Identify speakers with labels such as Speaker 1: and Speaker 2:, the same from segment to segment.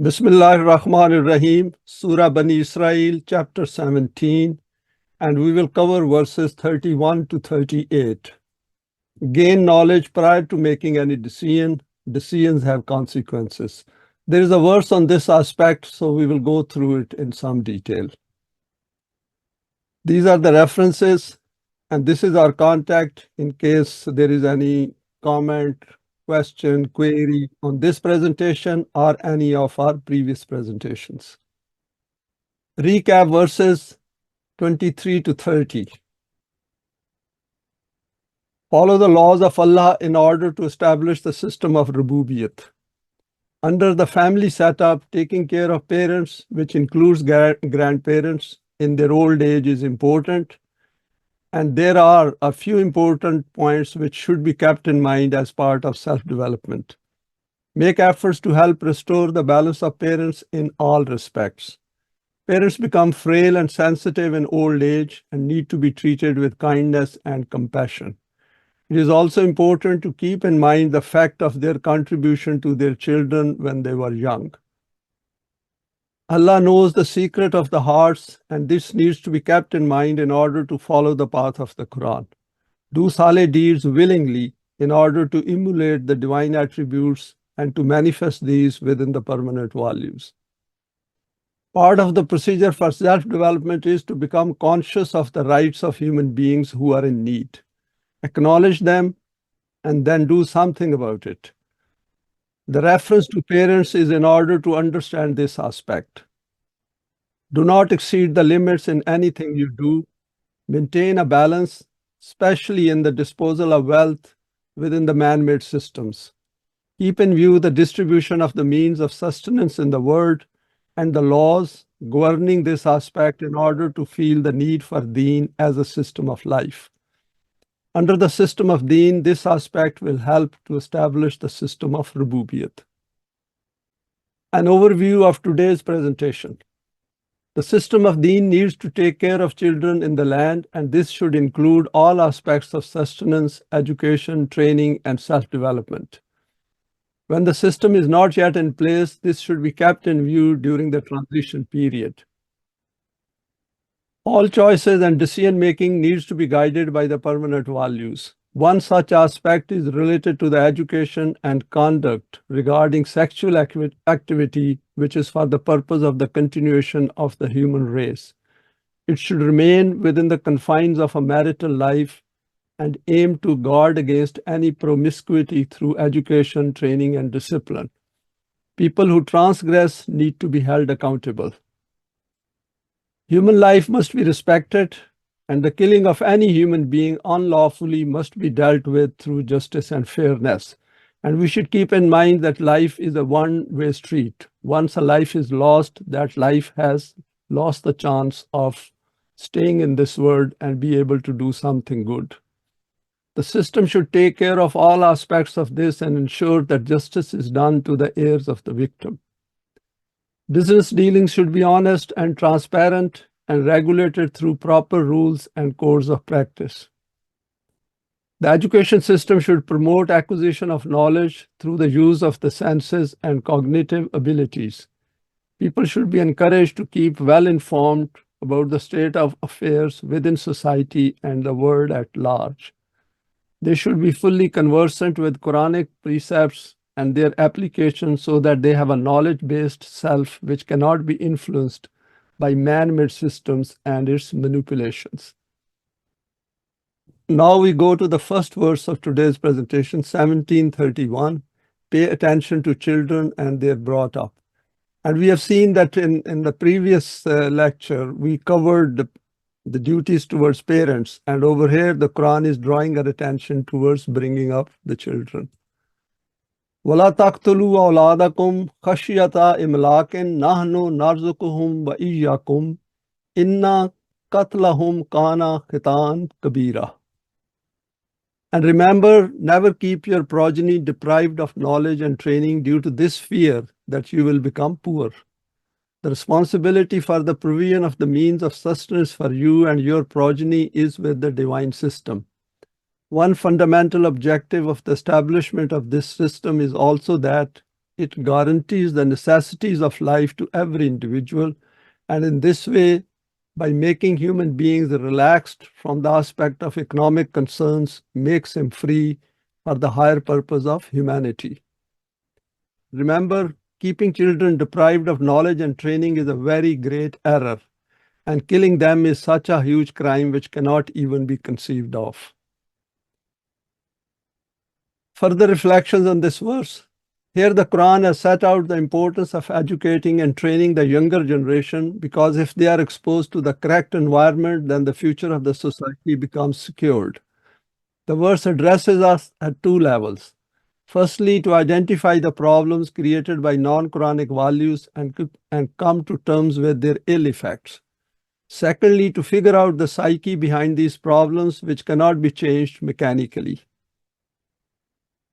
Speaker 1: Bismillahir Rahmanir Rahim, Surah Bani Israel, chapter 17, and we will cover verses 31 to 38. Gain knowledge prior to making any decision. Decisions have consequences. There is a verse on this aspect, so we will go through it in some detail. These are the references, and this is our contact in case there is any comment, question, query on this presentation or any of our previous presentations. Recap verses 23 to 30. Follow the laws of Allah in order to establish the system of Rububiyyat. Under the family setup, taking care of parents, which includes grandparents, in their old age is important. And there are a few important points which should be kept in mind as part of self-development. Make efforts to help restore the balance of parents in all respects. Parents become frail and sensitive in old age and need to be treated with kindness and compassion. It is also important to keep in mind the fact of their contribution to their children when they were young. Allah knows the secret of the hearts, and this needs to be kept in mind in order to follow the path of the Quran. Do saleh deeds willingly in order to emulate the divine attributes and to manifest these within the permanent values. Part of the procedure for self-development is to become conscious of the rights of human beings who are in need. Acknowledge them and then do something about it. The reference to parents is in order to understand this aspect. Do not exceed the limits in anything you do. Maintain a balance, especially in the disposal of wealth within the man-made systems. Keep in view the distribution of the means of sustenance in the world and the laws governing this aspect in order to feel the need for Deen as a system of life. Under the system of Deen, this aspect will help to establish the system of Rububiyyat. An overview of today's presentation. The system of Deen needs to take care of children in the land, and this should include all aspects of sustenance, education, training, and self-development. When the system is not yet in place, this should be kept in view during the transition period. All choices and decision-making needs to be guided by the permanent values. One such aspect is related to the education and conduct regarding sexual activity, which is for the purpose of the continuation of the human race. It should remain within the confines of a marital life and aim to guard against any promiscuity through education, training, and discipline. People who transgress need to be held accountable. Human life must be respected, and the killing of any human being unlawfully must be dealt with through justice and fairness. And we should keep in mind that life is a one-way street. Once a life is lost, that life has lost the chance of staying in this world and be able to do something good. The system should take care of all aspects of this and ensure that justice is done to the heirs of the victim. Business dealings should be honest and transparent and regulated through proper rules and codes of practice. The education system should promote acquisition of knowledge through the use of the senses and cognitive abilities. People should be encouraged to keep well informed about the state of affairs within society and the world at large. They should be fully conversant with Quranic precepts and their application so that they have a knowledge-based self which cannot be influenced by man-made systems and its manipulations. Now we go to the first verse of today's presentation, 1731. Pay attention to children and their brought up. And we have seen that in the previous lecture, we covered the duties towards parents. And over here, the Quran is drawing our attention towards bringing up the children. وَلَا تَقْتُلُوا أَوْلَادَكُمْ خَشْيَةَ إِمْلَاقٍ نَحْنُ نَرْزُقُهُمْ وَإِيَّاكُمْ إِنَّ قَتْلَهُمْ كَانَ خِطْئًا كَبِيرًا. And remember, never keep your progeny deprived of knowledge and training due to this fear that you will become poor. The responsibility for the provision of the means of sustenance for you and your progeny is with the divine system. One fundamental objective of the establishment of this system is also that it guarantees the necessities of life to every individual, and in this way, by making human beings relaxed from the aspect of economic concerns, makes him free for the higher purpose of humanity. Remember, keeping children deprived of knowledge and training is a very great error, and killing them is such a huge crime which cannot even be conceived of. Further reflections on this verse. Here the Quran has set out the importance of educating and training the younger generation, because if they are exposed to the correct environment, then the future of the society becomes secured. The verse addresses us at two levels. Firstly, to identify the problems created by non-Quranic values and come to terms with their ill effects. Secondly, to figure out the psyche behind these problems which cannot be changed mechanically.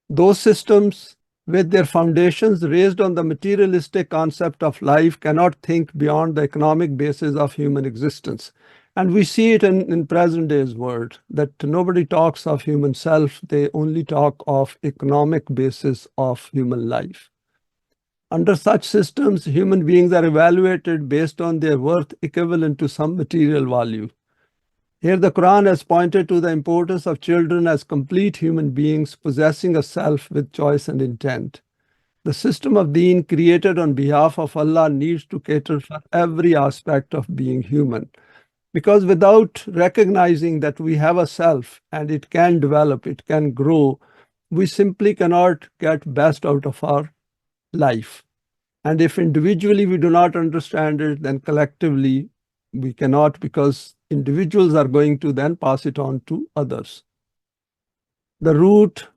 Speaker 1: Those systems with their foundations raised on the materialistic concept of life cannot think beyond the economic basis of human existence. And we see it in present day's world, that nobody talks of human self, they only talk of economic basis of human life. Under such systems, human beings are evaluated based on their worth equivalent to some material value. Here the Quran has pointed to the importance of children as complete human beings possessing a self with choice and intent. The system of Deen created on behalf of Allah needs to cater for every aspect of being human. Because without recognizing that we have a self and it can develop, it can grow, we simply cannot get best out of our life. And if individually we do not understand it, then collectively we cannot, because individuals are going to then pass it on to others. The root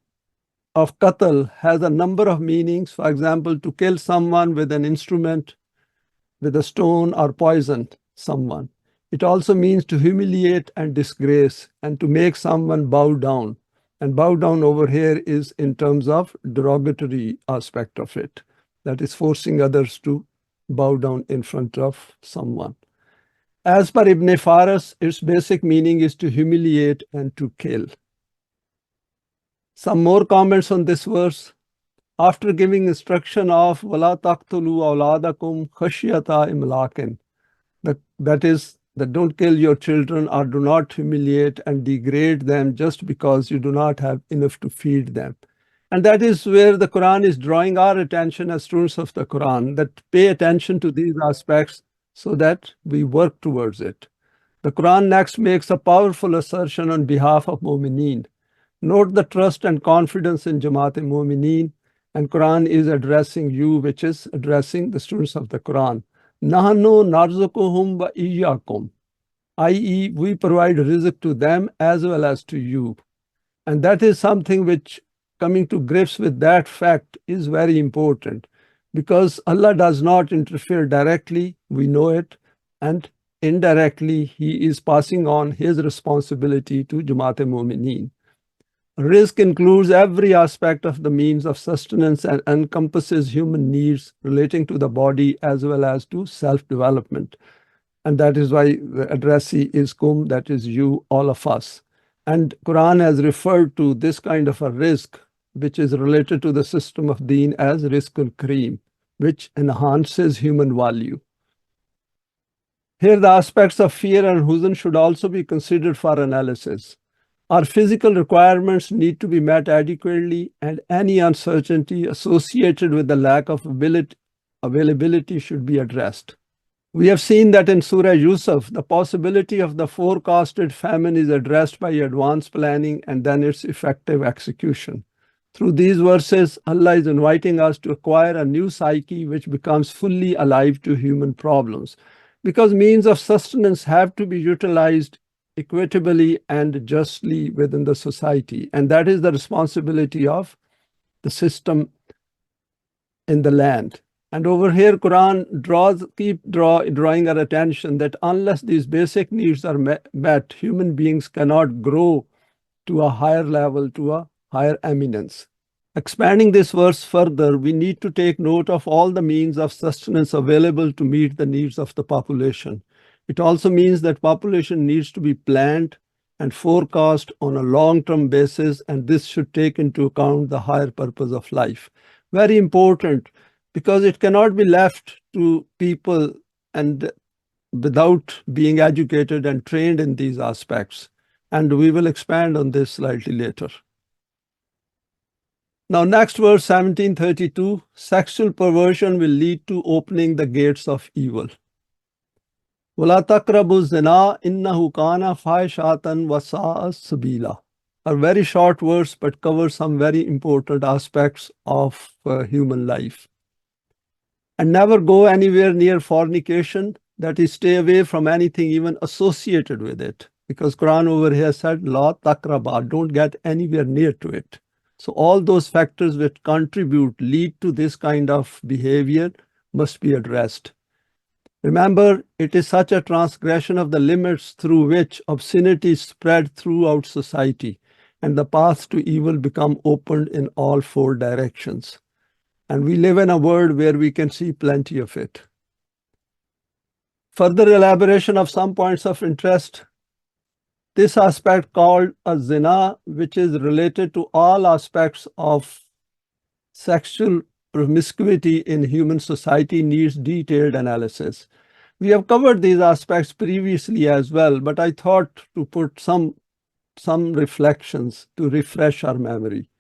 Speaker 1: of qatl has a number of meanings. For example, to kill someone with an instrument, with a stone, or poison someone. It also means to humiliate and disgrace, and to make someone bow down. And bow down over here is in terms of derogatory aspect of it. That is forcing others to bow down in front of someone. As per Ibn Faras, its basic meaning is to humiliate and to kill. Some more comments on this verse. After giving instruction of وَلَا تَقْتُلُوا أَوْلَادَكُمْ خَشْيَةَ إِمْلَاقٍ, that is, that don't kill your children or do not humiliate and degrade them just because you do not have enough to feed them. And that is where the Quran is drawing our attention as students of the Quran, that pay attention to these aspects so that we work towards it. The Quran next makes a powerful assertion on behalf of Mu'mineen. Note the trust and confidence in Jamaat-e-Mu'mineen, and Quran is addressing you, which is addressing the students of the Quran. Nahnu narzuquhum wa iyyakum, i.e., we provide rizq to them as well as to you. And that is something which, coming to grips with that fact, is very important, because Allah does not interfere directly, we know it, and indirectly He is passing on His responsibility to Jamaat-e-Mu'mineen. Rizq includes every aspect of the means of sustenance and encompasses human needs relating to the body as well as to self-development. And that is why the addressee is kum, that is you, all of us. And Quran has referred to this kind of a rizq, which is related to the system of Deen, as rizqul kareem, which enhances human value. Here the aspects of fear and huzn should also be considered for analysis. Our physical requirements need to be met adequately, and any uncertainty associated with the lack of availability should be addressed. We have seen that in Surah Yusuf, the possibility of the forecasted famine is addressed by advanced planning and then its effective execution. Through these verses, Allah is inviting us to acquire a new psyche which becomes fully alive to human problems, because means of sustenance have to be utilized equitably and justly within the society. And that is the responsibility of the system in the land. And over here, Quran keep drawing our attention that unless these basic needs are met, human beings cannot grow to a higher level, to a higher eminence. Expanding this verse further, we need to take note of all the means of sustenance available to meet the needs of the population. It also means that population needs to be planned and forecast on a long-term basis, and this should take into account the higher purpose of life. Very important, because it cannot be left to people and without being educated and trained in these aspects. And we will expand on this slightly later. Now, next verse 1732, sexual perversion will lead to opening the gates of evil. وَلَا تَقْرَبُوا الزِّنَا إِنَّهُ كَانَ فَاحِشَةً وَسَاءَ سَبِيلًا. A very short verse, but covers some very important aspects of human life. And never go anywhere near fornication, that is, stay away from anything even associated with it. Because Quran over here said, La takraba, don't get anywhere near to it. So all those factors which contribute, lead to this kind of behavior must be addressed. Remember, it is such a transgression of the limits through which obscenity is spread throughout society, and the paths to evil become opened in all four directions. And we live in a world where we can see plenty of it. Further elaboration of some points of interest. This aspect called a zina, which is related to all aspects of sexual promiscuity in human society, needs detailed analysis. We have covered these aspects previously as well, but I thought to put some reflections to refresh our memory.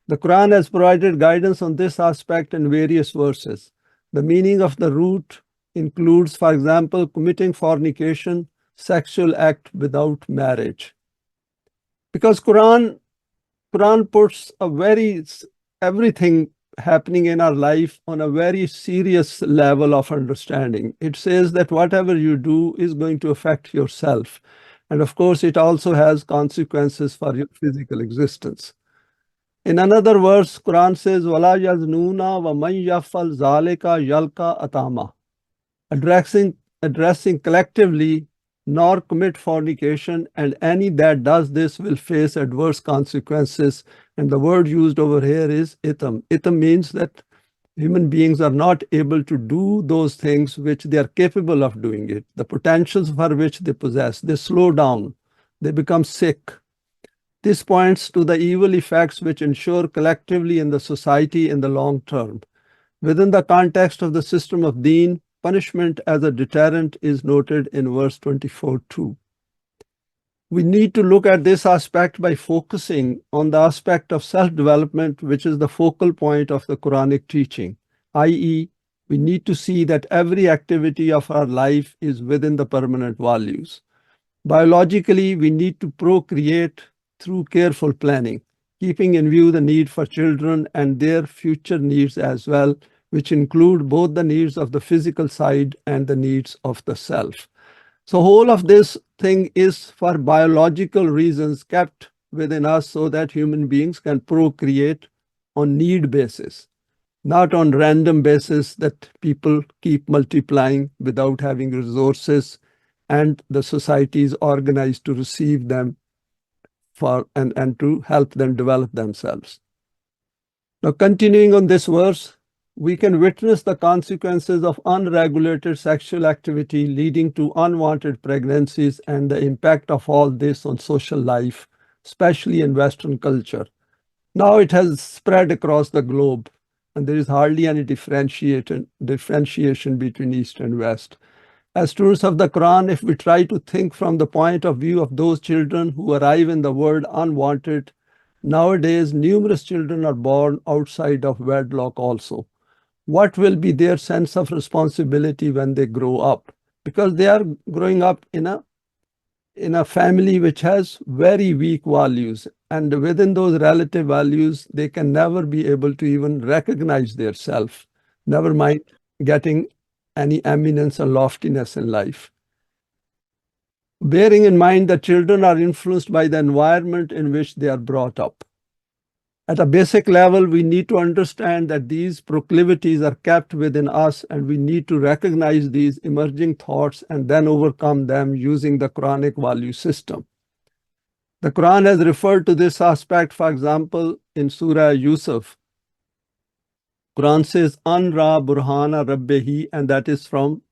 Speaker 1: The Quran has provided guidance on this aspect in various verses. The meaning of the root includes, for example, committing fornication, sexual act without marriage. Because Quran puts everything happening in our life on a very serious level of understanding. It says that whatever you do is going to affect yourself. And of course, it also has consequences for your physical existence. In another verse, Quran says, وَلَا يَزْنُونَ وَمَنْ يَفْعَلْ ذَلِكَ يَلْقَى أَثَامًا. Addressing collectively, nor commit fornication, and any that does this will face adverse consequences. And the word used over here is itham. Itham means that human beings are not able to do those things which they are capable of doing it, the potentials for which they possess. They slow down, they become sick. This points to the evil effects which ensure collectively in the society in the long term. Within the context of the system of Deen, punishment as a deterrent is noted in verse 24 too. We need to look at this aspect by focusing on the aspect of self-development, which is the focal point of the Quranic teaching, i.e., we need to see that every activity of our life is within the permanent values. Biologically, we need to procreate through careful planning, keeping in view the need for children and their future needs as well, which include both the needs of the physical side and the needs of the self. So whole of this thing is for biological reasons kept within us so that human beings can procreate on need basis, not on random basis that people keep multiplying without having resources and the society is organized to receive them and to help them develop themselves. Now, continuing on this verse, we can witness the consequences of unregulated sexual activity leading to unwanted pregnancies and the impact of all this on social life, especially in Western culture. Now it has spread across the globe, and there is hardly any differentiation between East and West. As students of the Quran, if we try to think from the point of view of those children who arrive in the world unwanted, nowadays numerous children are born outside of wedlock also. What will be their sense of responsibility when they grow up? Because they are growing up in a family which has very weak values, and within those relative values, they can never be able to even recognize their self, never mind getting any eminence or loftiness in life. Bearing in mind that children are influenced by the environment in which they are brought up. At a basic level, we need to understand that these proclivities are kept within us, and we need to recognize these emerging thoughts and then overcome them using the Quranic value system. The Quran has referred to this aspect, for example, in Surah Yusuf. Quran says, Anra Burhana Rabbehi, and that is from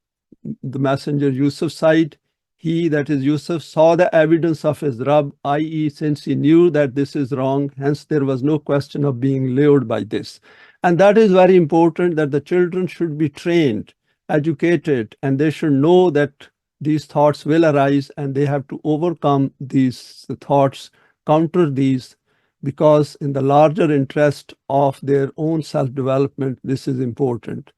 Speaker 1: the messenger Yusuf's side. He, that is Yusuf, saw the evidence of his Rabb, i.e., since he knew that this is wrong, hence there was no question of being lured by this. And that is very important, that the children should be trained, educated, and they should know that these thoughts will arise and they have to overcome these thoughts, counter these, because in the larger interest of their own self-development, this is important.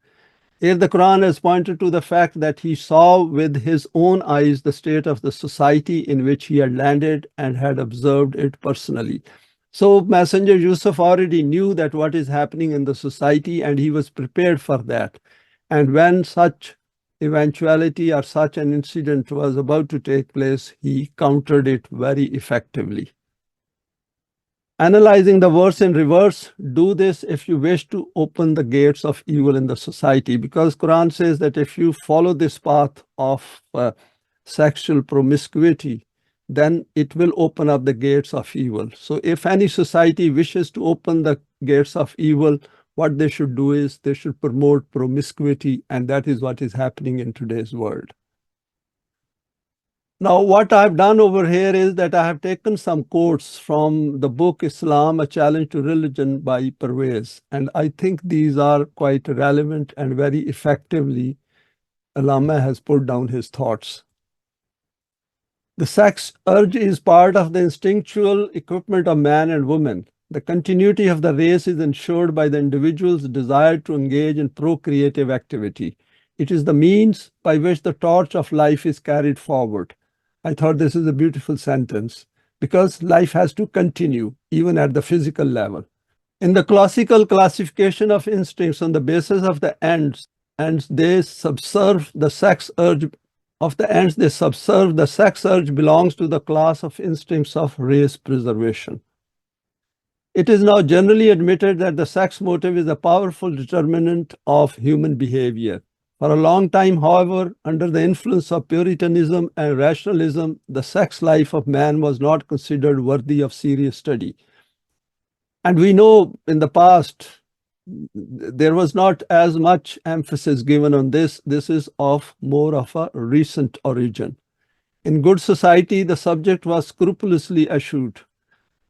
Speaker 1: Here, the Quran has pointed to the fact that he saw with his own eyes the state of the society in which he had landed and had observed it personally. So, Messenger Yusuf already knew that what is happening in the society, and he was prepared for that. And when such eventuality or such an incident was about to take place, he countered it very effectively. Analyzing the verse in reverse, do this if you wish to open the gates of evil in the society, because Quran says that if you follow this path of sexual promiscuity, then it will open up the gates of evil. So if any society wishes to open the gates of evil, what they should do is they should promote promiscuity, and that is what is happening in today's world. Now, what I've done over here is that I have taken some quotes from the book Islam, A Challenge to Religion by Pervez. And I think these are quite relevant and very effectively Allama has put down his thoughts. The sex urge is part of the instinctual equipment of man and woman. The continuity of the race is ensured by the individual's desire to engage in procreative activity. It is the means by which the torch of life is carried forward. I thought this is a beautiful sentence, because life has to continue even at the physical level. In the classical classification of instincts on the basis of the ends, they subserve the sex urge. Of the ends they subserve, the sex urge belongs to the class of instincts of race preservation. It is now generally admitted that the sex motive is a powerful determinant of human behavior. For a long time, however, under the influence of Puritanism and rationalism, the sex life of man was not considered worthy of serious study. And we know in the past, there was not as much emphasis given on this. This is of more of a recent origin. In good society, the subject was scrupulously eschewed.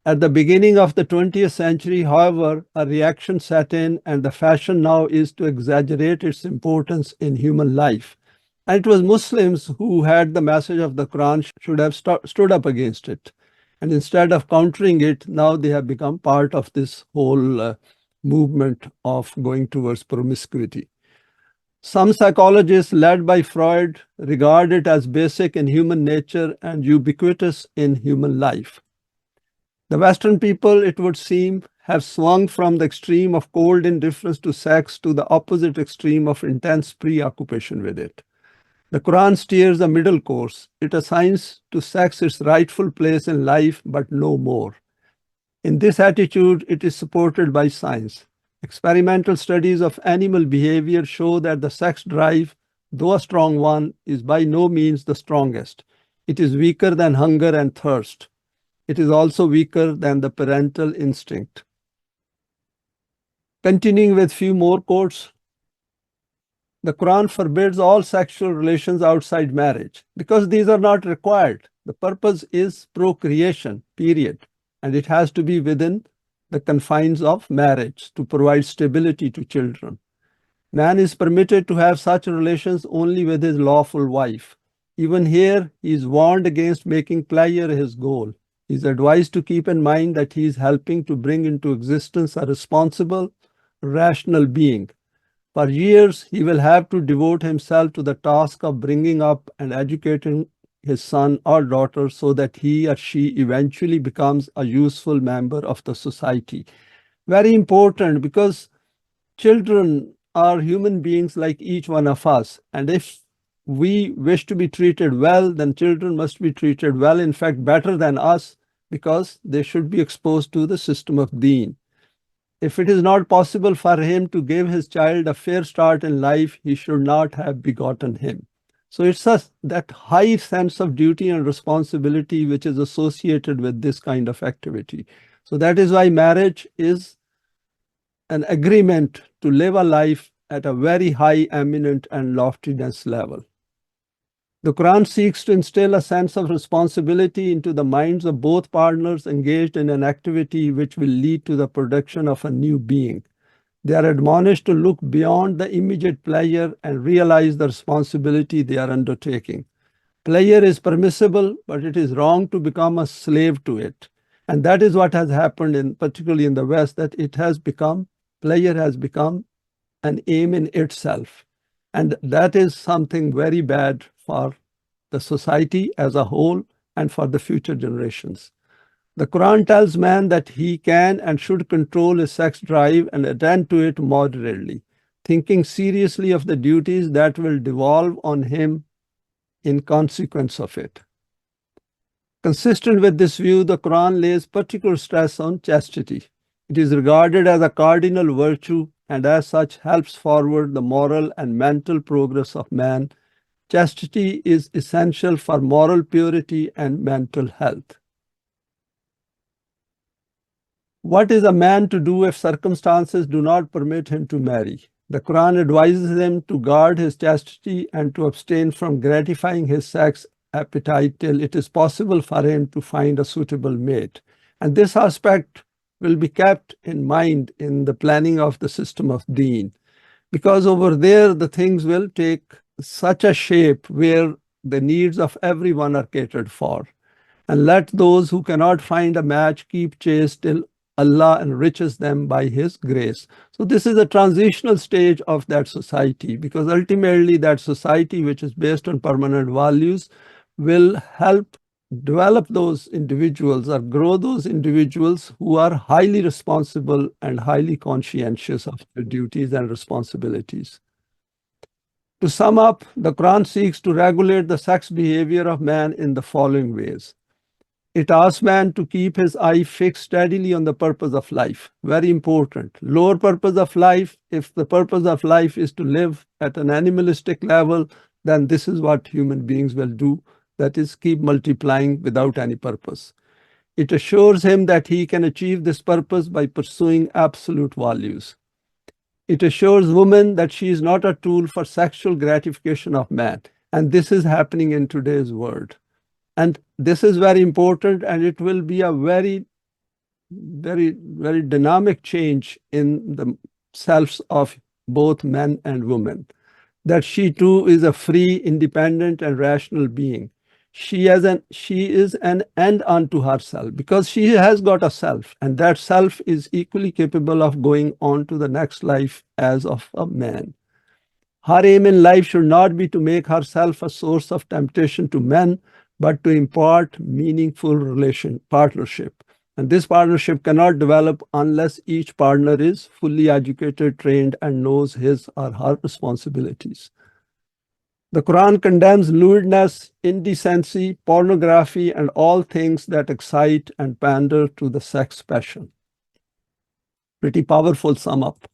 Speaker 1: At the beginning of the 20th century, however, a reaction set in, and the fashion now is to exaggerate its importance in human life. And it was Muslims who had the message of the Quran should have stood up against it. And instead of countering it, now they have become part of this whole movement of going towards promiscuity. Some psychologists, led by Freud, regard it as basic in human nature and ubiquitous in human life. The Western people, it would seem, have swung from the extreme of cold indifference to sex to the opposite extreme of intense preoccupation with it. The Quran steers a middle course. It assigns to sex its rightful place in life, but no more. In this attitude, it is supported by science. Experimental studies of animal behavior show that the sex drive, though a strong one, is by no means the strongest. It is weaker than hunger and thirst. It is also weaker than the parental instinct. Continuing with few more quotes, the Quran forbids all sexual relations outside marriage because these are not required. The purpose is procreation, period. And it has to be within the confines of marriage to provide stability to children. Man is permitted to have such relations only with his lawful wife. Even here, he is warned against making pleasure his goal. He is advised to keep in mind that he is helping to bring into existence a responsible, rational being. For years, he will have to devote himself to the task of bringing up and educating his son or daughter so that he or she eventually becomes a useful member of the society. Very important, because children are human beings like each one of us. And if we wish to be treated well, then children must be treated well, in fact, better than us, because they should be exposed to the system of Deen. If it is not possible for him to give his child a fair start in life, he should not have begotten him. So it's that high sense of duty and responsibility which is associated with this kind of activity. So that is why marriage is an agreement to live a life at a very high, eminent, and loftiness level. The Quran seeks to instill a sense of responsibility into the minds of both partners engaged in an activity which will lead to the production of a new being. They are admonished to look beyond the immediate pleasure and realize the responsibility they are undertaking. Pleasure is permissible, but it is wrong to become a slave to it. And that is what has happened, particularly in the West, that pleasure has become an aim in itself. And that is something very bad for the society as a whole and for the future generations. The Quran tells man that he can and should control his sex drive and attend to it moderately, thinking seriously of the duties that will devolve on him in consequence of it. Consistent with this view, the Quran lays particular stress on chastity. It is regarded as a cardinal virtue and as such helps forward the moral and mental progress of man. Chastity is essential for moral purity and mental health. What is a man to do if circumstances do not permit him to marry? The Quran advises him to guard his chastity and to abstain from gratifying his sex appetite till it is possible for him to find a suitable mate. And this aspect will be kept in mind in the planning of the system of Deen, because over there the things will take such a shape where the needs of everyone are catered for. And let those who cannot find a match keep chaste till Allah enriches them by His grace. So this is a transitional stage of that society, because ultimately that society, which is based on permanent values, will help develop those individuals or grow those individuals who are highly responsible and highly conscientious of their duties and responsibilities. To sum up, the Quran seeks to regulate the sex behavior of man in the following ways. It asks man to keep his eye fixed steadily on the purpose of life. Very important. Lower purpose of life, if the purpose of life is to live at an animalistic level, then this is what human beings will do. That is, keep multiplying without any purpose. It assures him that he can achieve this purpose by pursuing absolute values. It assures woman that she is not a tool for sexual gratification of man. And this is happening in today's world. And this is very important, and it will be a very, very, very dynamic change in the selves of both men and women, that she too is a free, independent, and rational being. She is an end unto herself, because she has got a self, and that self is equally capable of going on to the next life as of a man. Her aim in life should not be to make herself a source of temptation to men, but to impart meaningful partnership. And this partnership cannot develop unless each partner is fully educated, trained, and knows his or her responsibilities. The Quran condemns lewdness, indecency, pornography, and all things that excite and pander to the sex passion. Pretty powerful sum up.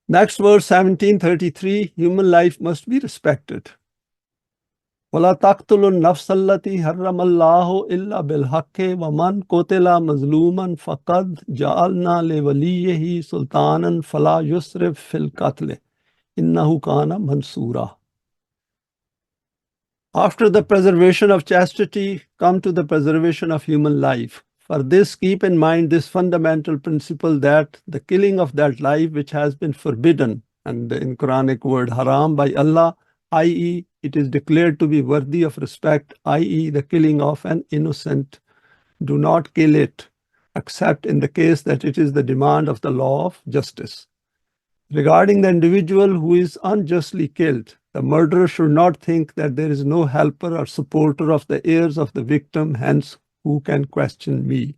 Speaker 1: Next verse 1733, human life must be respected. وَلَا تَقْتُلُوا النَّفْسَ الَّتِي حَرَّمَ اللَّهُ إِلَّا بِالْحَقِّ وَمَنْ قُتِلَ مَظْلُومًا فَقَدْ جَعَلْنَا لِوَلِيِّهِ سُلْطَانًا فَلَا يُسْرِفْ فِي الْقَتْلِ إِنَّهُ كَانَ مَنْصُورًا. After the preservation of chastity, come to the preservation of human life. For this, keep in mind this fundamental principle, that the killing of that life which has been forbidden, and in Quranic word haram, by Allah, i.e., it is declared to be worthy of respect, i.e., the killing of an innocent. Do not kill it, except in the case that it is the demand of the law of justice. Regarding the individual who is unjustly killed, the murderer should not think that there is no helper or supporter of the heirs of the victim, hence, who can question me?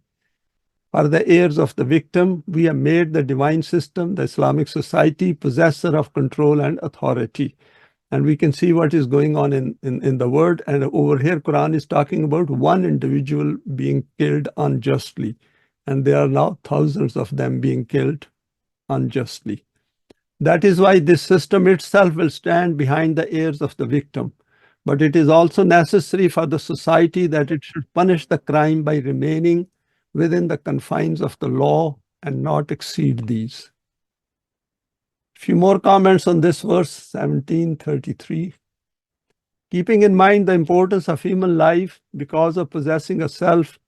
Speaker 1: For the heirs of the victim, we have made the divine system, the Islamic society, possessor of control and authority. And we can see what is going on in the world. And over here, Quran is talking about one individual being killed unjustly. And there are now thousands of them being killed unjustly. That is why this system itself will stand behind the heirs of the victim. But it is also necessary for the society that it should punish the crime by remaining within the confines of the law and not exceed these. Few more comments on this verse 1733. Keeping in mind the importance of human life because of possessing a self,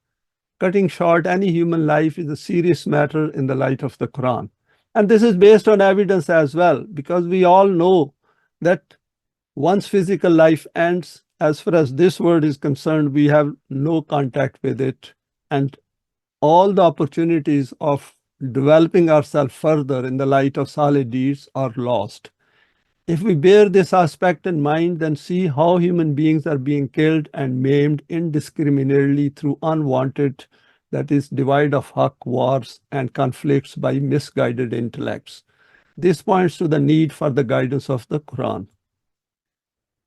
Speaker 1: cutting short any human life is a serious matter in the light of the Quran. And this is based on evidence as well, because we all know that once physical life ends, as far as this world is concerned, we have no contact with it. And all the opportunities of developing ourselves further in the light of solid deeds are lost. If we bear this aspect in mind, then see how human beings are being killed and maimed indiscriminately through unwanted, that is, divide of haq wars and conflicts by misguided intellects. This points to the need for the guidance of the Quran.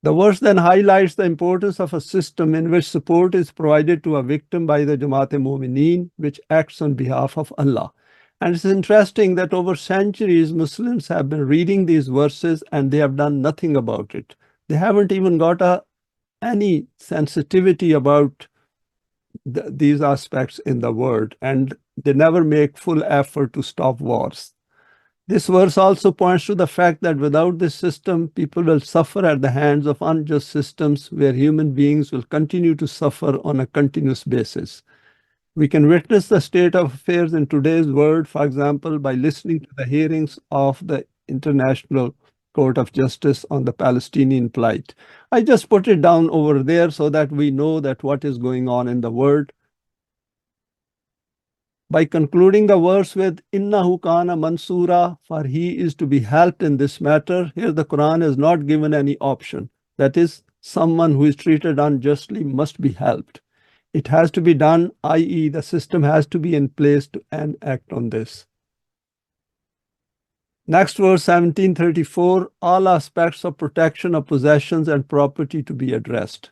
Speaker 1: The verse then highlights the importance of a system in which support is provided to a victim by the Jamaat-e-Mu'mineen, which acts on behalf of Allah. And it's interesting that over centuries, Muslims have been reading these verses and they have done nothing about it. They haven't even got any sensitivity about these aspects in the word, and they never make full effort to stop wars. This verse also points to the fact that without this system, people will suffer at the hands of unjust systems where human beings will continue to suffer on a continuous basis. We can witness the state of affairs in today's world, for example, by listening to the hearings of the International Court of Justice on the Palestinian plight. I just put it down over there so that we know that what is going on in the world. By concluding the verse with Innahu kana mansura, for he is to be helped in this matter, here the Quran has not given any option. That is, someone who is treated unjustly must be helped. It has to be done, i.e., the system has to be in place to enact on this. Next verse 1734, all aspects of protection of possessions and property to be addressed.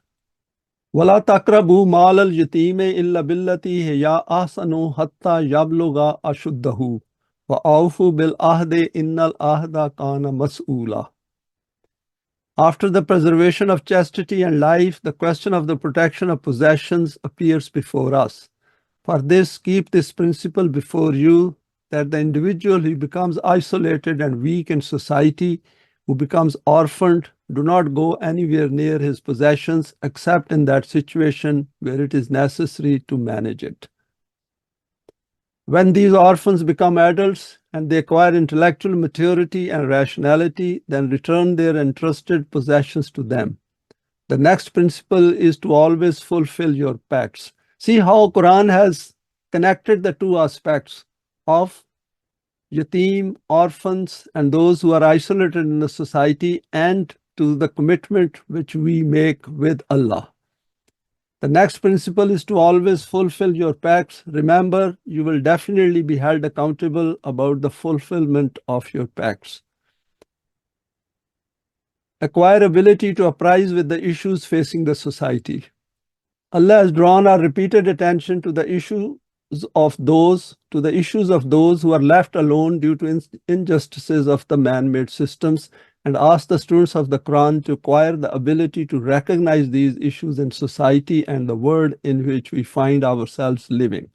Speaker 1: وَلَا تَقْرَبُوا مَالَ الْيَتِيمِ إِلَّا بِالَّتِي هِيَ أَحْسَنُ حَتَّى يَبْلُغَ أَشُدَّهُ وَأَوْفُوا بِالْعَهْدِ إِنَّ الْعَهْدَ كَانَ مَسْئُولًا. After the preservation of chastity and life, the question of the protection of possessions appears before us. For this, keep this principle before you, that the individual who becomes isolated and weak in society, who becomes orphaned, do not go anywhere near his possessions except in that situation where it is necessary to manage it. When these orphans become adults and they acquire intellectual maturity and rationality, then return their entrusted possessions to them. The next principle is to always fulfill your pacts. See how Quran has connected the two aspects of yatim, orphans, and those who are isolated in the society, and to the commitment which we make with Allah. The next principle is to always fulfill your pacts. Remember, you will definitely be held accountable about the fulfillment of your pacts. Acquire ability to apprise with the issues facing the society. Allah has drawn our repeated attention to the issues of those who are left alone due to injustices of the man-made systems, and asked the students of the Quran to acquire the ability to recognize these issues in society and the world in which we find ourselves living.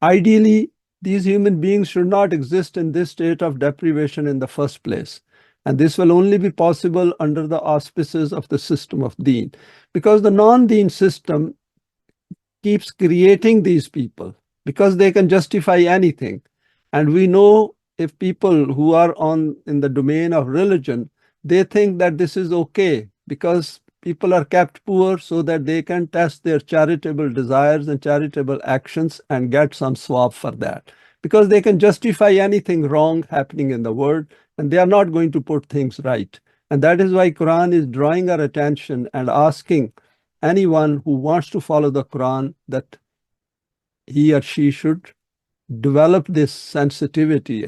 Speaker 1: Ideally, these human beings should not exist in this state of deprivation in the first place. And this will only be possible under the auspices of the system of Deen, because the non-Deen system keeps creating these people because they can justify anything. And we know if people who are in the domain of religion, they think that this is okay because people are kept poor so that they can test their charitable desires and charitable actions and get some swap for that. Because they can justify anything wrong happening in the world, and they are not going to put things right. And that is why Quran is drawing our attention and asking anyone who wants to follow the Quran that he or she should develop this sensitivity,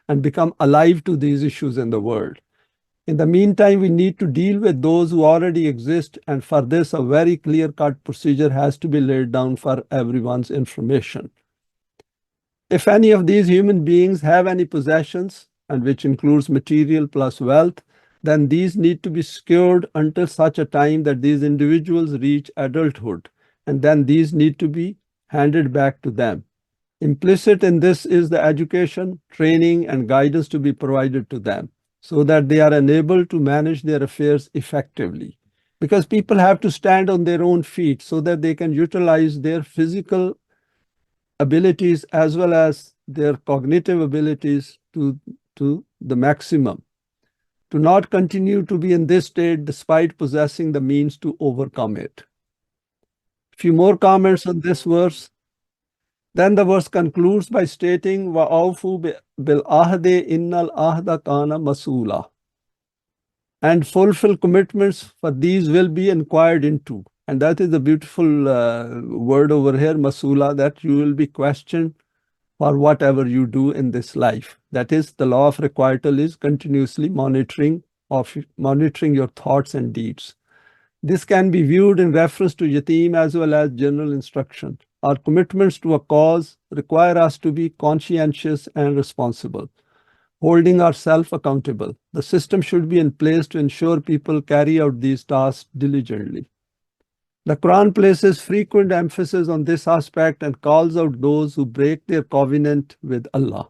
Speaker 1: and become alive to these issues in the world. In the meantime, we need to deal with those who already exist, and for this, a very clear-cut procedure has to be laid down for everyone's information. If any of these human beings have any possessions, and which includes material plus wealth, then these need to be secured until such a time that these individuals reach adulthood, and then these need to be handed back to them. Implicit in this is the education, training, and guidance to be provided to them so that they are enabled to manage their affairs effectively. Because people have to stand on their own feet so that they can utilize their physical abilities as well as their cognitive abilities to the maximum, to not continue to be in this state despite possessing the means to overcome it. Few more comments on this verse. Then the verse concludes by stating, وَأَوْفُوا بِالْعَهْدِ إِنَّ الْعَهْدَ كَانَ مَسْئُولًا. And fulfill commitments, for these will be inquired into. And that is the beautiful word over here, masula, that you will be questioned for whatever you do in this life. That is, the law of requital is continuously monitoring your thoughts and deeds. This can be viewed in reference to yatim as well as general instruction. Our commitments to a cause require us to be conscientious and responsible, holding ourselves accountable. The system should be in place to ensure people carry out these tasks diligently. The Quran places frequent emphasis on this aspect and calls out those who break their covenant with Allah.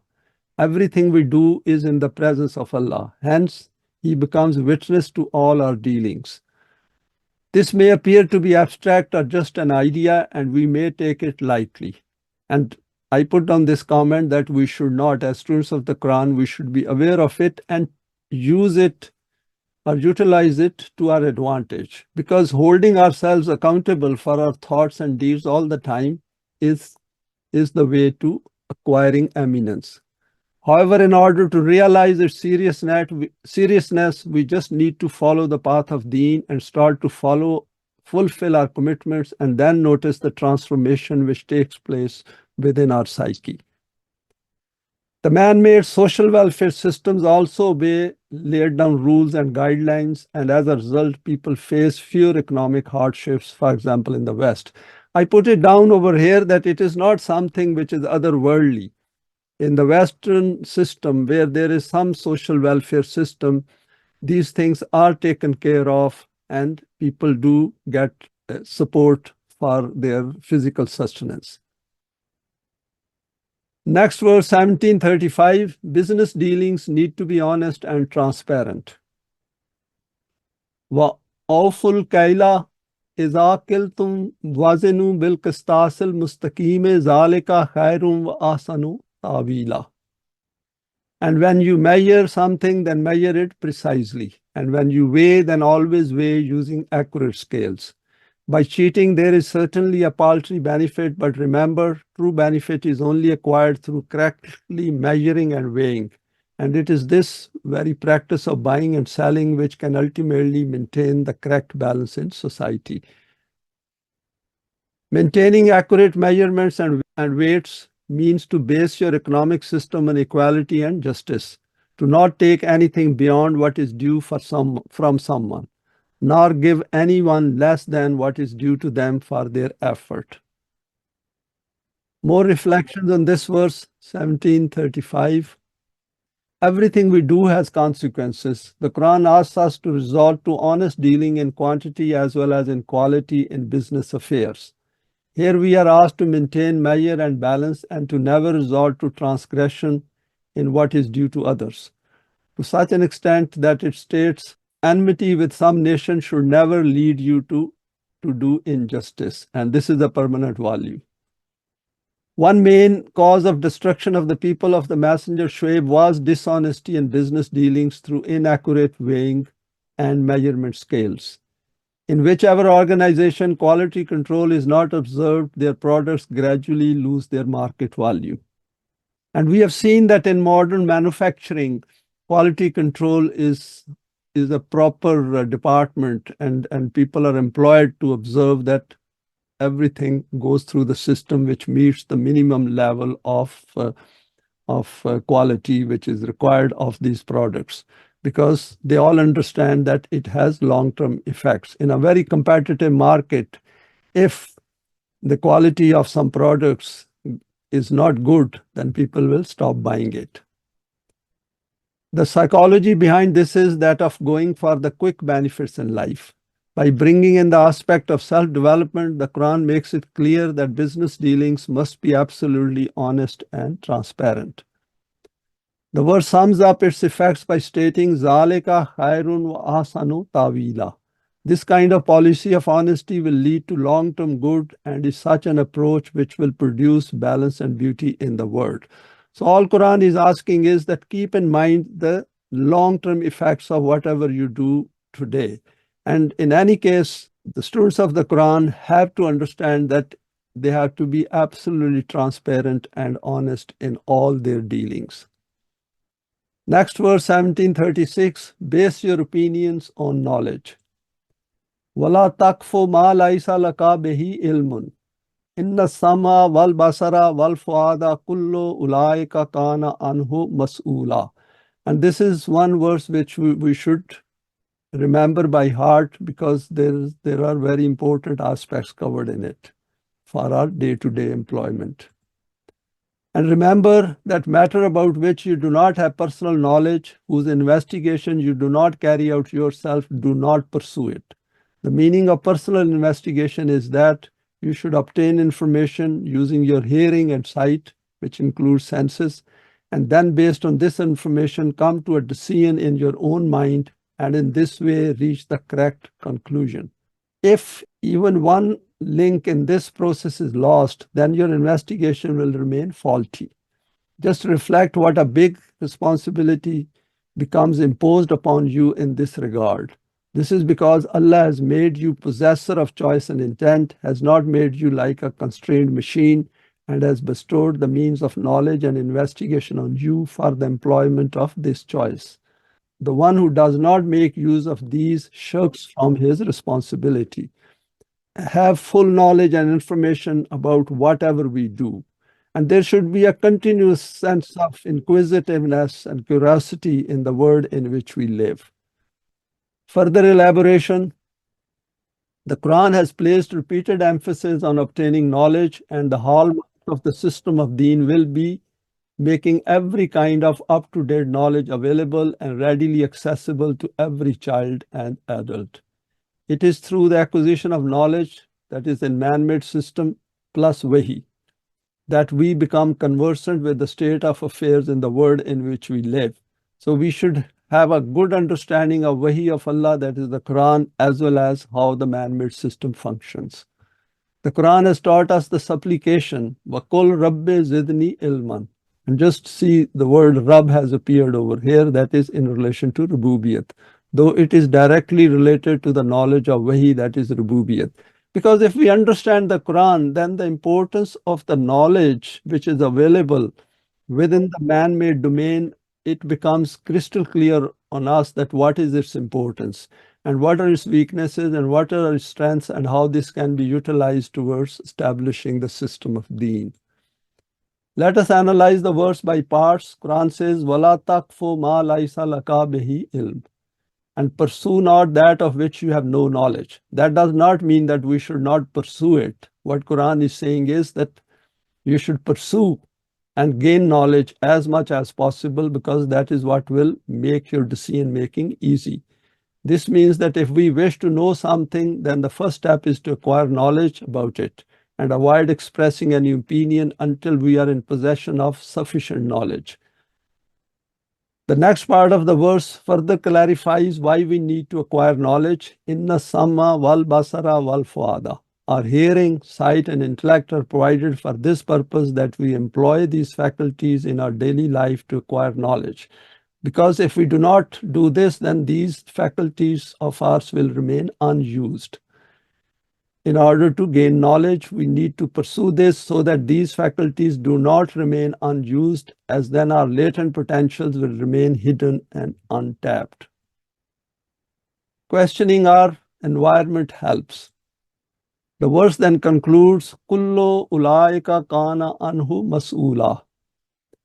Speaker 1: Everything we do is in the presence of Allah. Hence, He becomes witness to all our dealings. This may appear to be abstract or just an idea, and we may take it lightly. And I put down this comment that we should not, as students of the Quran, we should be aware of it and use it or utilize it to our advantage, because holding ourselves accountable for our thoughts and deeds all the time is the way to acquiring eminence. However, in order to realize its seriousness, we just need to follow the path of Deen and start to fulfill our commitments, and then notice the transformation which takes place within our psyche. The man-made social welfare systems also obey laid down rules and guidelines, and as a result, people face fewer economic hardships, for example, in the West. I put it down over here that it is not something which is otherworldly. In the Western system, where there is some social welfare system, these things are taken care of, and people do get support for their physical sustenance. Next verse, 1735, business dealings need to be honest and transparent. وَأَوْفُوا الْكَيْلَ إِذَا قِلْتُمْ وَزِنُوا بِالْقِسْطَاسِ الْمُسْتَقِيمِ ذَلِكَ خَيْرٌ وَأَحْسَنُ تَأْوِيلًا. And when you measure something, then measure it precisely. And when you weigh, then always weigh using accurate scales. By cheating, there is certainly a paltry benefit, but remember, true benefit is only acquired through correctly measuring and weighing. And it is this very practice of buying and selling which can ultimately maintain the correct balance in society. Maintaining accurate measurements and weights means to base your economic system on equality and justice, to not take anything beyond what is due from someone, nor give anyone less than what is due to them for their effort. More reflections on this verse, 1735. Everything we do has consequences. The Quran asks us to resort to honest dealing in quantity as well as in quality in business affairs. Here we are asked to maintain measure and balance and to never resort to transgression in what is due to others, to such an extent that it states, enmity with some nation should never lead you to do injustice, and this is a permanent value. One main cause of destruction of the people of the messenger Shuaib was dishonesty in business dealings through inaccurate weighing and measurement scales. In whichever organization quality control is not observed, their products gradually lose their market value. And we have seen that in modern manufacturing, quality control is a proper department, and people are employed to observe that everything goes through the system which meets the minimum level of quality which is required of these products, because they all understand that it has long-term effects. In a very competitive market, if the quality of some products is not good, then people will stop buying it. The psychology behind this is that of going for the quick benefits in life. By bringing in the aspect of self-development, the Quran makes it clear that business dealings must be absolutely honest and transparent. The verse sums up its effects by stating, "Zalika khairun wa ahsanu tawila." This kind of policy of honesty will lead to long-term good and is such an approach which will produce balance and beauty in the world. So all Quran is asking is that keep in mind the long-term effects of whatever you do today. And in any case, the students of the Quran have to understand that they have to be absolutely transparent and honest in all their dealings. Next verse 1736, base your opinions on knowledge. وَلَا تَقْفُ مَا لَيْسَ لَكَ بِهِ عِلْمٌ إِنَّ السَّمْعَ وَالْبَصَرَ وَالْفُؤَادَ كُلُّ أُولَٰئِكَ كَانَ عَنْهُ مَسْئُولًا. And this is one verse which we should remember by heart, because there are very important aspects covered in it for our day-to-day employment. And remember that matter about which you do not have personal knowledge, whose investigation you do not carry out yourself, do not pursue it. The meaning of personal investigation is that you should obtain information using your hearing and sight, which includes senses, and then based on this information come to a decision in your own mind, and in this way reach the correct conclusion. If even one link in this process is lost, then your investigation will remain faulty. Just reflect what a big responsibility becomes imposed upon you in this regard. This is because Allah has made you possessor of choice and intent, has not made you like a constrained machine, and has bestowed the means of knowledge and investigation on you for the employment of this choice. The one who does not make use of these shirks from his responsibility. Have full knowledge and information about whatever we do. And there should be a continuous sense of inquisitiveness and curiosity in the world in which we live. Further elaboration, the Quran has placed repeated emphasis on obtaining knowledge, and the hallmark of the system of Deen will be making every kind of up-to-date knowledge available and readily accessible to every child and adult. It is through the acquisition of knowledge, that is in man-made system plus wahi, that we become conversant with the state of affairs in the world in which we live. So we should have a good understanding of wahi of Allah, that is the Quran, as well as how the man-made system functions. The Quran has taught us the supplication, وَقُلْ رَبِّ زِدْنِي إِلْمًا. And just see the word Rabb has appeared over here, that is in relation to Rububiyat, though it is directly related to the knowledge of Wahi, that is Rububiyat. Because if we understand the Quran, then the importance of the knowledge which is available within the man-made domain, it becomes crystal clear on us that what is its importance, and what are its weaknesses, and what are its strengths, and how this can be utilized towards establishing the system of Deen. Let us analyze the verse by parts. Quran says, وَلَا تَقْفُ مَا لَيْسَ لَكَ بِهِ عِلْمٌ. And pursue not that of which you have no knowledge. That does not mean that we should not pursue it. What Quran is saying is that you should pursue and gain knowledge as much as possible, because that is what will make your decision making easy. This means that if we wish to know something, then the first step is to acquire knowledge about it and avoid expressing any opinion until we are in possession of sufficient knowledge. The next part of the verse further clarifies why we need to acquire knowledge. Inna samma wal basara wal fuada. Our hearing, sight, and intellect are provided for this purpose, that we employ these faculties in our daily life to acquire knowledge. Because if we do not do this, then these faculties of ours will remain unused. In order to gain knowledge, we need to pursue this so that these faculties do not remain unused, as then our latent potentials will remain hidden and untapped. Questioning our environment helps. The verse then concludes, Kullu ulaika kana anhu mas'ula.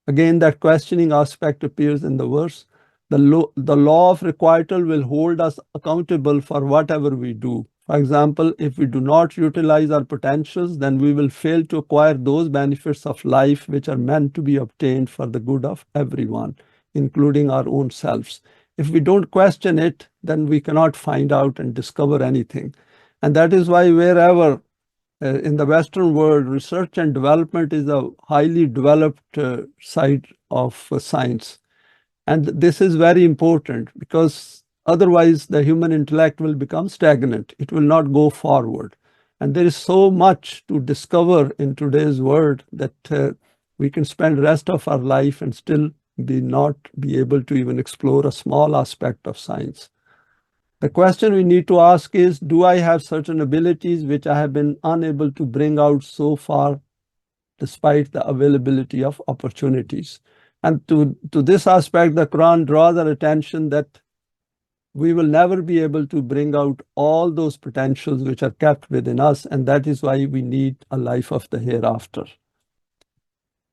Speaker 1: Again, that questioning aspect appears in the verse. The law of requital will hold us accountable for whatever we do. For example, if we do not utilize our potentials, then we will fail to acquire those benefits of life which are meant to be obtained for the good of everyone, including our own selves. If we don't question it, then we cannot find out and discover anything. And that is why wherever in the Western world, research and development is a highly developed side of science. And this is very important, because otherwise the human intellect will become stagnant. It will not go forward. And there is so much to discover in today's world that we can spend the rest of our life and still not be able to even explore a small aspect of science. The question we need to ask is, do I have certain abilities which I have been unable to bring out so far despite the availability of opportunities? And to this aspect, the Quran draws our attention that we will never be able to bring out all those potentials which are kept within us, and that is why we need a life of the hereafter.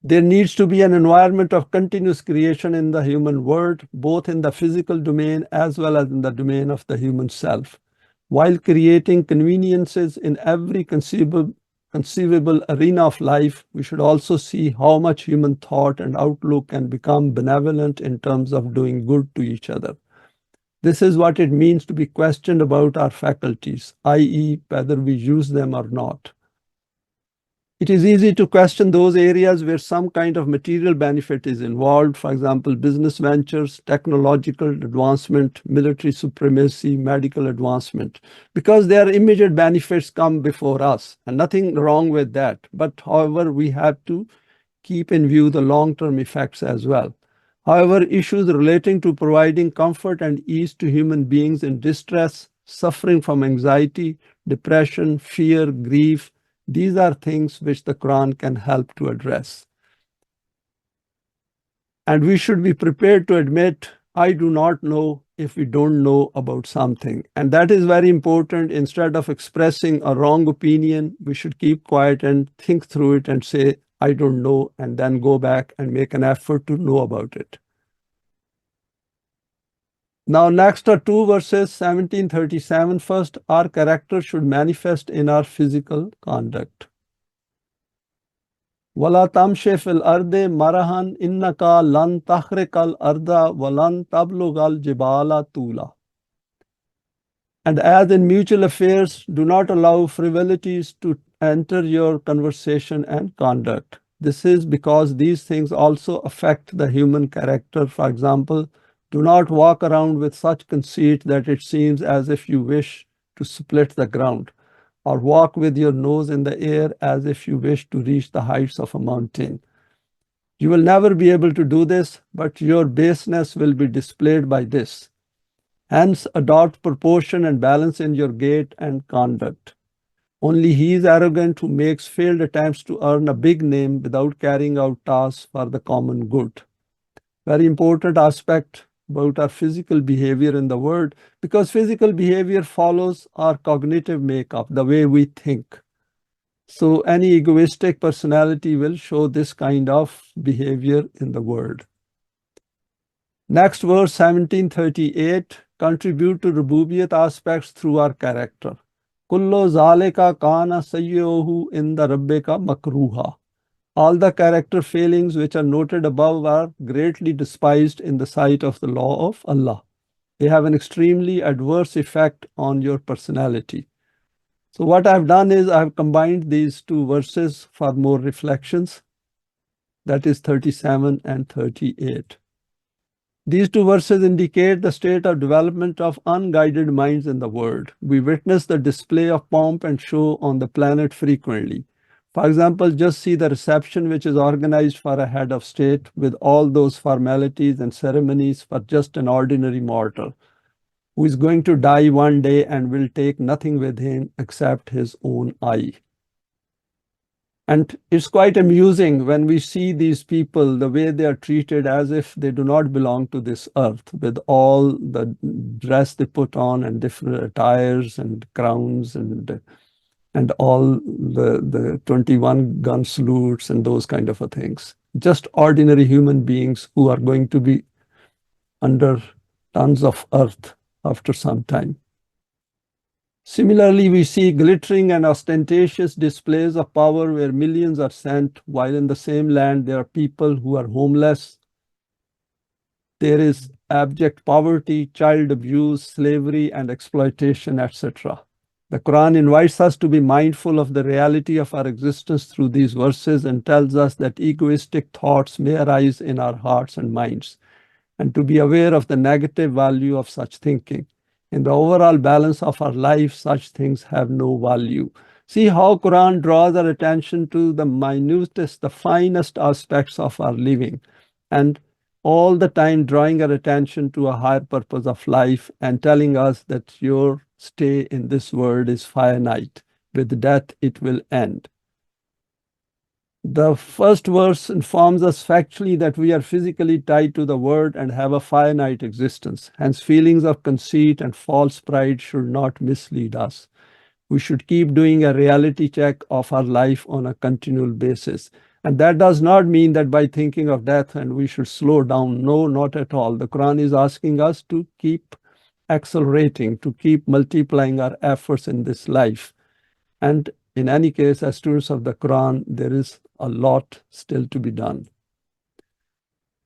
Speaker 1: There needs to be an environment of continuous creation in the human world, both in the physical domain as well as in the domain of the human self. While creating conveniences in every conceivable arena of life, we should also see how much human thought and outlook can become benevolent in terms of doing good to each other. This is what it means to be questioned about our faculties, i.e., whether we use them or not. It is easy to question those areas where some kind of material benefit is involved, for example, business ventures, technological advancement, military supremacy, medical advancement, because their immediate benefits come before us, and nothing wrong with that. But however, we have to keep in view the long-term effects as well. However, issues relating to providing comfort and ease to human beings in distress, suffering from anxiety, depression, fear, grief, these are things which the Quran can help to address. And we should be prepared to admit, I do not know if we don't know about something. And that is very important. Instead of expressing a wrong opinion, we should keep quiet and think through it and say, I don't know, and then go back and make an effort to know about it. Now, next are two verses, 1737. First, our character should manifest in our physical conduct. وَلَا تَمْشِ فِي الْأَرْضِ مَرَحًا إِنَّكَ لَن تَخْرِقَ الْأَرْضَ وَلَن تَبْلُغَ الْجِبَالَ طُولًا. And as in mutual affairs, do not allow frivolities to enter your conversation and conduct. This is because these things also affect the human character. For example, do not walk around with such conceit that it seems as if you wish to split the ground, or walk with your nose in the air as if you wish to reach the heights of a mountain. You will never be able to do this, but your baseness will be displayed by this. Hence, adopt proportion and balance in your gait and conduct. Only he is arrogant who makes failed attempts to earn a big name without carrying out tasks for the common good. Very important aspect about our physical behavior in the world, because physical behavior follows our cognitive makeup, the way we think. So any egoistic personality will show this kind of behavior in the world. Next verse, 1738, contribute to Rububiyat aspects through our character. Kullu zalika kana sayyi'uhu inda rabbika makruha. All the character failings which are noted above are greatly despised in the sight of the law of Allah. They have an extremely adverse effect on your personality. So what I've done is I've combined these two verses for more reflections. That is 37 and 38. These two verses indicate the state of development of unguided minds in the world. We witness the display of pomp and show on the planet frequently. For example, just see the reception which is organized for a head of state with all those formalities and ceremonies for just an ordinary mortal who is going to die one day and will take nothing with him except his own eye. And it's quite amusing when we see these people, the way they are treated as if they do not belong to this earth, with all the dress they put on and different attires and crowns and all the 21 gun salutes and those kind of things. Just ordinary human beings who are going to be under tons of earth after some time. Similarly, we see glittering and ostentatious displays of power where millions are sent, while in the same land there are people who are homeless. There is abject poverty, child abuse, slavery, and exploitation, etc. The Quran invites us to be mindful of the reality of our existence through these verses and tells us that egoistic thoughts may arise in our hearts and minds, and to be aware of the negative value of such thinking. In the overall balance of our life, such things have no value. See how Quran draws our attention to the minutest, the finest aspects of our living, and all the time drawing our attention to a higher purpose of life and telling us that your stay in this world is finite. With death, it will end. The first verse informs us factually that we are physically tied to the word and have a finite existence. Hence, feelings of conceit and false pride should not mislead us. We should keep doing a reality check of our life on a continual basis. And that does not mean that by thinking of death and we should slow down. No, not at all. The Quran is asking us to keep accelerating, to keep multiplying our efforts in this life. And in any case, as students of the Quran, there is a lot still to be done.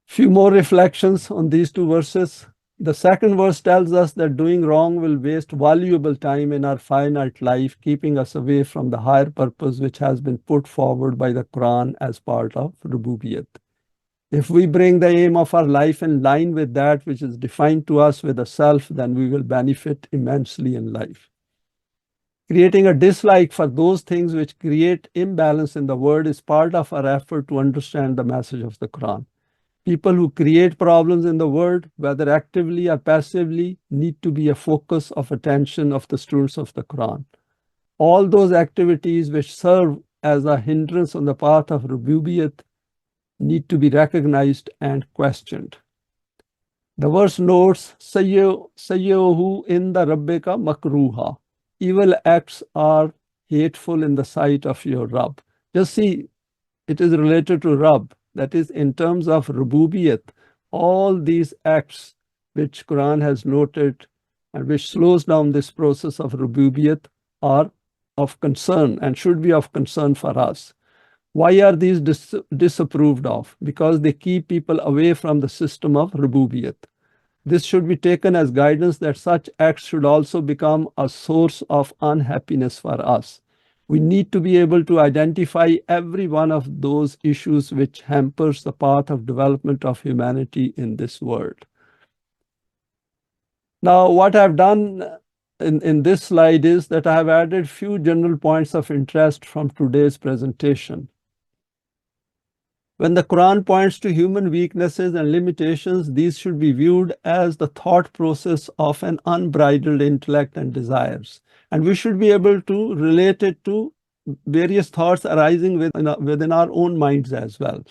Speaker 1: Few more reflections on these two verses. The second verse tells us that doing wrong will waste valuable time in our finite life, keeping us away from the higher purpose which has been put forward by the Quran as part of Rububiyyat. If we bring the aim of our life in line with that which is defined to us with a self, then we will benefit immensely in life. Creating a dislike for those things which create imbalance in the world is part of our effort to understand the message of the Quran. People who create problems in the world, whether actively or passively, need to be a focus of attention of the students of the Quran. All those activities which serve as a hindrance on the path of Rububiyyat need to be recognized and questioned. The verse notes, Sayyahu in the Rabbika makruha. Evil acts are hateful in the sight of your Rabb. Just see, it is related to Rabb. That is, in terms of Rububiyyat, all these acts which Quran has noted and which slows down this process of Rububiyyat are of concern and should be of concern for us. Why are these disapproved of? Because they keep people away from the system of Rububiyyat. This should be taken as guidance that such acts should also become a source of unhappiness for us. We need to be able to identify every one of those issues which hampers the path of development of humanity in this world. Now, what I've done in this slide is that I have added few general points of interest from today's presentation. When the Quran points to human weaknesses and limitations, these should be viewed as the thought process of an unbridled intellect and desires. And we should be able to relate it to various thoughts arising within our own minds as well.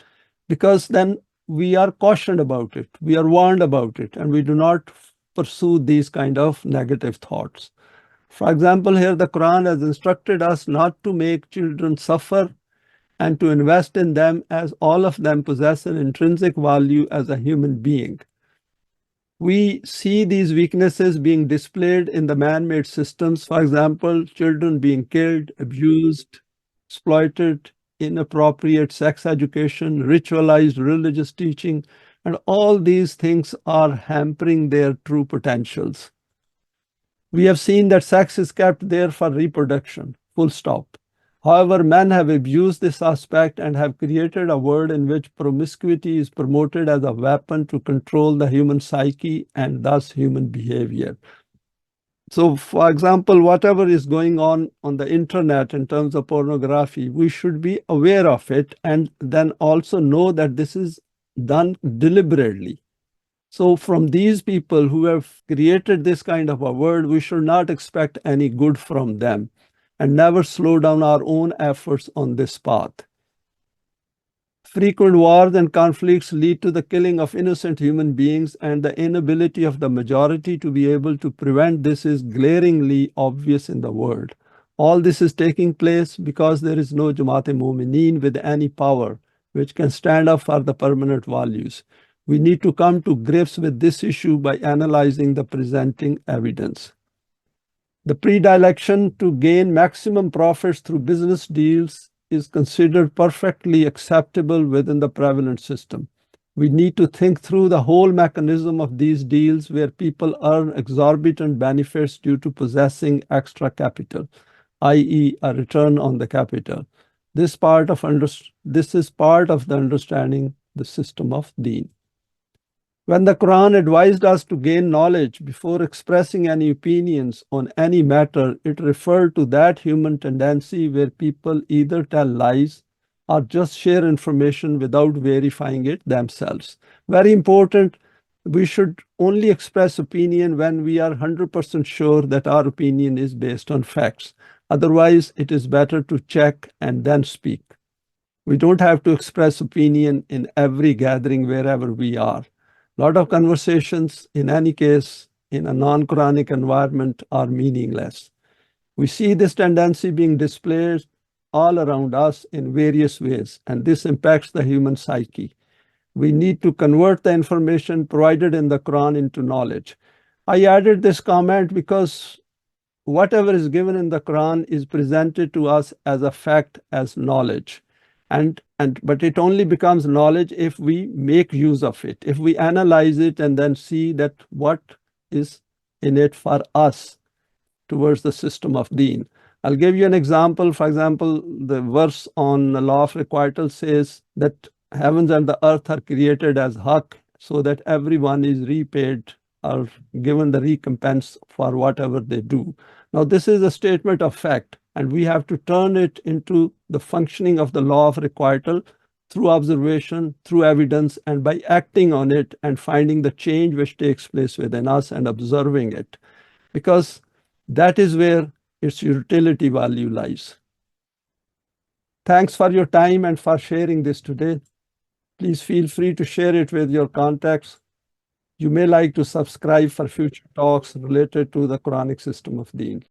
Speaker 1: Because then we are cautioned about it, we are warned about it, and we do not pursue these kind of negative thoughts. For example, here the Quran has instructed us not to make children suffer and to invest in them as all of them possess an intrinsic value as a human being. We see these weaknesses being displayed in the man-made systems. For example, children being killed, abused, exploited, inappropriate sex education, ritualized religious teaching, and all these things are hampering their true potentials. We have seen that sex is kept there for reproduction, full stop. However, men have abused this aspect and have created a world in which promiscuity is promoted as a weapon to control the human psyche and thus human behavior. So, for example, whatever is going on the internet in terms of pornography, we should be aware of it and then also know that this is done deliberately. So from these people who have created this kind of a world, we should not expect any good from them, and never slow down our own efforts on this path. Frequent wars and conflicts lead to the killing of innocent human beings, and the inability of the majority to be able to prevent this is glaringly obvious in the world. All this is taking place because there is no Jamaat-e-Mu'mineen with any power which can stand up for the permanent values. We need to come to grips with this issue by analyzing the presenting evidence. The predilection to gain maximum profits through business deals is considered perfectly acceptable within the prevalent system. We need to think through the whole mechanism of these deals where people earn exorbitant benefits due to possessing extra capital, i.e. a return on the capital. This is part of the understanding the system of Deen. When the Quran advised us to gain knowledge before expressing any opinions on any matter, it referred to that human tendency where people either tell lies or just share information without verifying it themselves. Very important, we should only express opinion when we are 100% sure that our opinion is based on facts. Otherwise, it is better to check and then speak. We don't have to express opinion in every gathering wherever we are. A lot of conversations, in any case, in a non-Quranic environment are meaningless. We see this tendency being displayed all around us in various ways, and this impacts the human psyche. We need to convert the information provided in the Quran into knowledge. I added this comment because whatever is given in the Quran is presented to us as a fact, as knowledge. But it only becomes knowledge if we make use of it, if we analyze it and then see that what is in it for us towards the system of Deen. I'll give you an example. For example, the verse on the law of requital says that heavens and the earth are created as haqq, so that everyone is repaid or given the recompense for whatever they do. Now, this is a statement of fact, and we have to turn it into the functioning of the law of requital through observation, through evidence, and by acting on it and finding the change which takes place within us and observing it, because that is where its utility value lies. Thanks for your time and for sharing this today. Please feel free to share it with your contacts. You may like to subscribe for future talks related to the Quranic system of Deen.